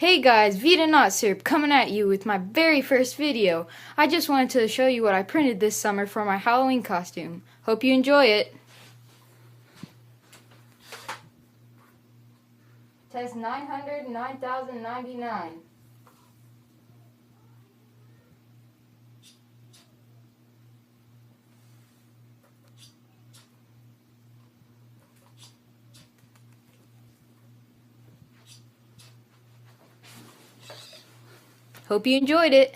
Hey guys, Vita Not Syrup coming at you with my very first video. I just wanted to show you what I printed this summer for my Halloween costume. Hope you enjoy it. Test 900, 9099. Hope you enjoyed it.